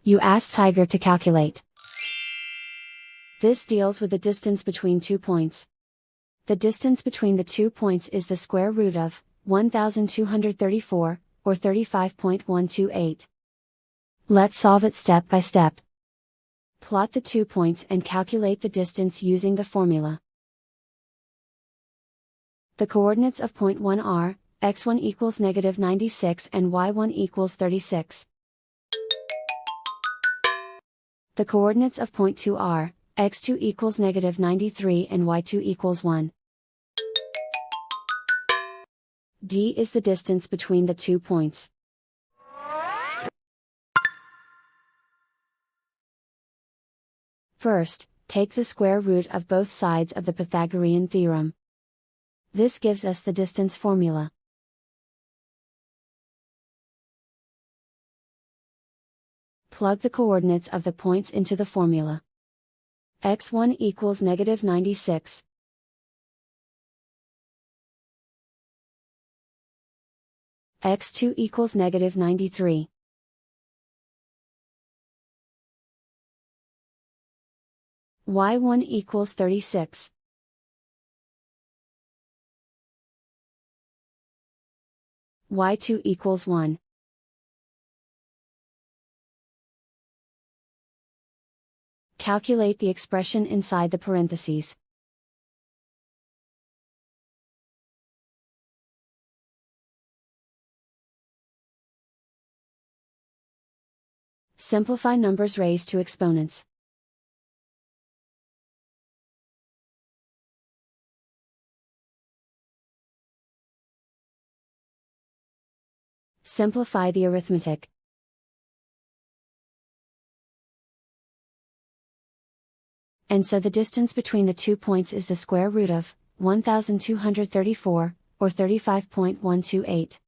You ask Tiger to calculate. This deals with the distance between 2 points. The distance between the 2 points is the square root of 1234, or 35.128. Let's solve it step by step. Plot the 2 points and calculate the distance using the formula. The coordinates of point 1 are, x1 equals -96 and y1 equals 36. The coordinates of point 2 are, x2 equals -93 and y2 equals 1. D is the distance between the 2 points. First, take the square root of both sides of the Pythagorean theorem. This gives us the distance formula. Plug the coordinates of the points into the formula. x1 equals -96. x2 equals -93. y1 equals 36. y2 equals 1. Calculate the expression inside the parentheses. Simplify numbers raised to exponents. Simplify the arithmetic. And so the distance between the 2 points is the square root of 1234, or 35.128.